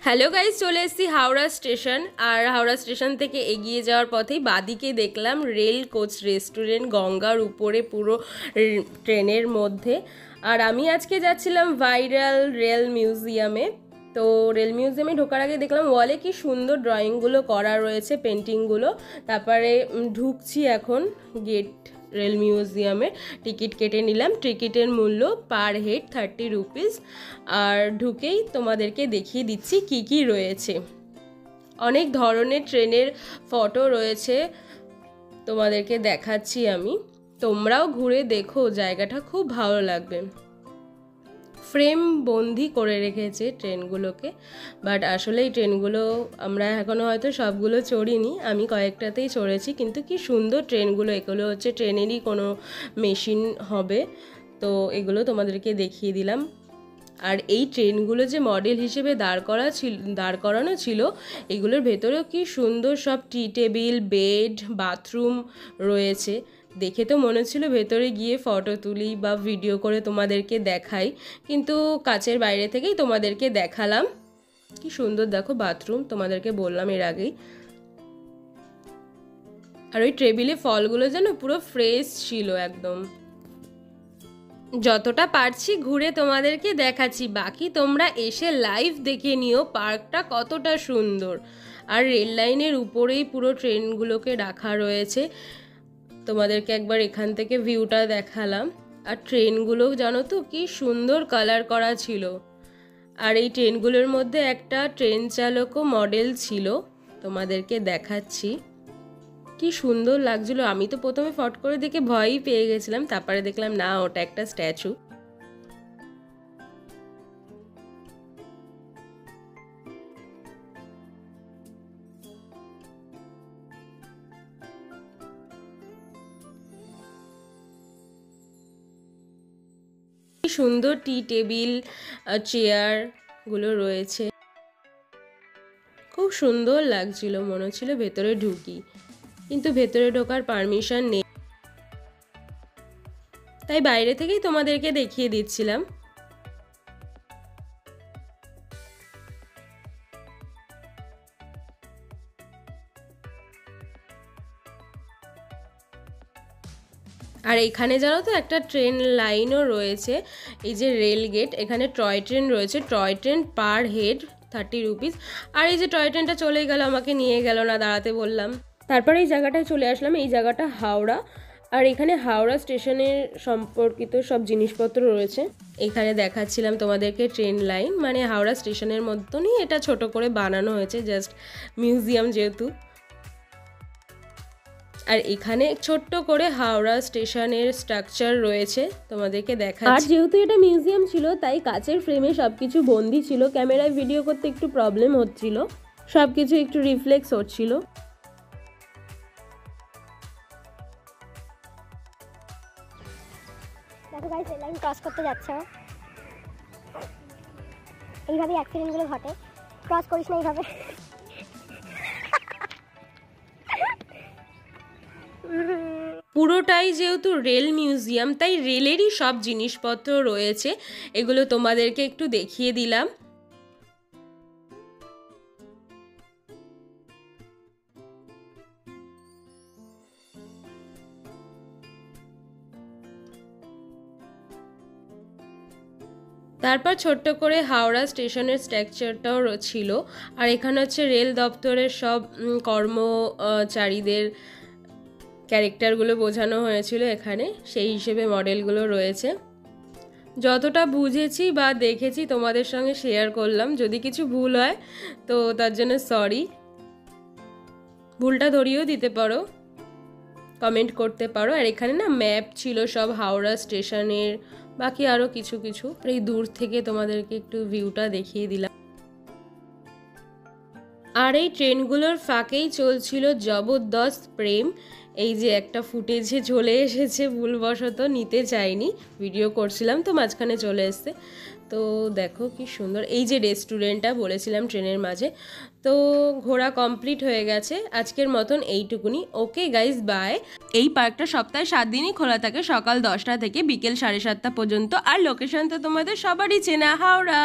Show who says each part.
Speaker 1: Hello guys, চলে এসেছি Howrah station. আর Howrah station থেকে এগিয়ে যাওয়ার পথেই বাদিকে দেখলাম রেল কোচ রেস্টুরেন্ট, গঙ্গার উপরে পুরো ট্রেনের মধ্যে। আর আমি আজকে যাচ্ছিলাম ভাইরাল রেল মিউজিয়ামে। তো রেল মিউজিয়ামে ঢোকার আগে দেখলাম ওয়ালে কি সুন্দর ড্রয়িংগুলো করা রয়েছে, পেন্টিংগুলো। তারপরে ঢুকছি এখন গেট রেল মিউজিয়ামে। টিকিট কেটে নিলাম। টিকিটের মূল্য পার হেড 30 রুপিস। আর ঢুকেই তোমাদেরকে দেখিয়ে দিচ্ছি কি কি রয়েছে। অনেক ধরনের ট্রেনের ফটো রয়েছে, তোমাদেরকে দেখাচ্ছি আমি। তোমরাও ঘুরে দেখো, জায়গাটা খুব ভালো লাগবে। ফ্রেম বন্দি করে রেখেছে ট্রেনগুলোকে, বাট আসলে এই ট্রেনগুলো আমরা এখনও হয়তো সবগুলো চড়িনি, আমি কয়েকটাতেই চড়েছি। কিন্তু কি সুন্দর ট্রেনগুলো, এগুলো হচ্ছে ট্রেনেরই কোনো মেশিন হবে। এগুলো তোমাদেরকে দেখিয়ে দিলাম। আর এই ট্রেনগুলো যে মডেল হিসেবে দাঁড় করানো ছিল, এগুলোর ভেতরেও কি সুন্দর সব টি টেবিল, বেড, বাথরুম রয়েছে। দেখে তো মনে হচ্ছিল ভেতরে গিয়ে ফটো তুলি বা ভিডিও করে তোমাদেরকে দেখাই, কিন্তু কাছের বাইরে থেকেই তোমাদেরকে দেখালাম। কি সুন্দর দেখো বাথরুম, তোমাদেরকে বললাম এর আগেই। আর ওই টেবিলে ফলগুলো যেন পুরো ফ্রেশ ছিল একদম। যতটা পারছি ঘুরে তোমাদেরকে দেখাচ্ছি, বাকি তোমরা এসে লাইভ দেখে নিও পার্কটা কতটা সুন্দর। আর রেল লাইনের উপরেই পুরো ট্রেনগুলোকে রাখা রয়েছে। তোমাদেরকে একবার এখান থেকে ভিউটা দেখালাম। আর ট্রেনগুলো জানো তো কি সুন্দর কালার করা ছিল। আর এই ট্রেনগুলোর মধ্যে একটা ট্রেন চালকও মডেল ছিল, তোমাদেরকে দেখাচ্ছি। কি সুন্দর লাগছিল। আমি তো প্রথমে ফট করে দেখে ভয়ই পেয়ে গেছিলাম, তারপরে দেখলাম না, ওটা একটা স্ট্যাচু। কি সুন্দর টি টেবিল, চেয়ার গুলো রয়েছে, খুব সুন্দর লাগছিল। মনে হচ্ছিল ভেতরে ঢুকি, কিন্তু ভেতরে ঢোকার পারমিশন নেই, তাই বাইরে থেকেই তোমাদেরকে দেখিয়ে দিচ্ছিলাম। আর এখানে জানো তো একটা ট্রেন লাইনও রয়েছে, এই যে রেল গেট, এখানে টয় ট্রেন রয়েছে। Toy train per head 30 rupees. আর এই যে টয় ট্রেনটা চলে গেল, আমাকে নিয়ে গেল না, দাঁড়াতে বললাম। তারপরে এই জায়গাটায় চলে আসলাম। এই জায়গাটা হাওড়া। আর এখানে হাওড়া স্টেশনের সম্পর্কিত সব জিনিসপত্র রয়েছে। এখানে দেখাচ্ছিলাম তোমাদেরকে ট্রেন লাইন, মানে হাওড়া স্টেশনের মতনই এটা ছোট করে বানানো হয়েছে, জাস্ট মিউজিয়াম যেহেতু। আর এখানে ছোট্ট করে হাওড়া স্টেশনের স্ট্রাকচার রয়েছে, তোমাদেরকে দেখাচ্ছি। আর যেহেতু এটা মিউজিয়াম ছিল, তাই কাচের ফ্রেমে সবকিছু বন্দি ছিল। ক্যামেরায় ভিডিও করতে একটু প্রবলেম হচ্ছিল, সবকিছু একটু রিফ্লেক্স হচ্ছিল।
Speaker 2: দেখো গাইস, রেল লাইন ক্রস করতে যাচ্ছে, এইভাবে অ্যাক্সিডেন্টগুলো ঘটে। ক্রস করিস না এইভাবে।
Speaker 1: পুরোটাই যেহেতু রেল মিউজিয়াম, তাই রেলেরই সব জিনিসপত্র রয়েছে। এগুলো তোমাদেরকে একটু দেখিয়ে দিলাম। তারপর ছোট্ট করে হাওড়া স্টেশনের স্ট্রাকচারটাও ছিল। আর এখানে হচ্ছে রেল দপ্তরের সব কর্মচারীদের ক্যারেক্টারগুলো বোঝানো হয়েছিল এখানে, সেই হিসেবে মডেলগুলো রয়েছে। যতটা বুঝেছি বা দেখেছি তোমাদের সঙ্গে শেয়ার করলাম। যদি কিছু ভুল হয় তো তার জন্য সরি, ভুলটা ধরিয়েও দিতে পারো, কমেন্ট করতে পারো। আর এখানে না ম্যাপ ছিল সব হাওড়া স্টেশনের, বাকি আরও কিছু কিছু। এই দূর থেকে তোমাদেরকে একটু ভিউটা দেখিয়ে দিলাম। আর এই ট্রেনগুলোর ফাঁকেই চলছিল জবরদস্ত প্রেম। এই যে একটা ফুটেজে চলে এসেছে, ভুলবশত নিতে চাইনি, ভিডিও করছিলাম তো মাঝখানে চলে এসছে। তো দেখো কি সুন্দর। এই যে রেস্টুরেন্টটা বলেছিলাম ট্রেনের মাঝে। তো ঘোরা কমপ্লিট হয়ে গেছে আজকের মতন, এইটুকুনি। Okay guys, bye. এই পার্কটা সপ্তাহে 7 দিনই খোলা থাকে, সকাল 10টা থেকে বিকেল 7:30 পর্যন্ত। আর লোকেশন তো তোমাদের সবারই চেনা, হাওড়া।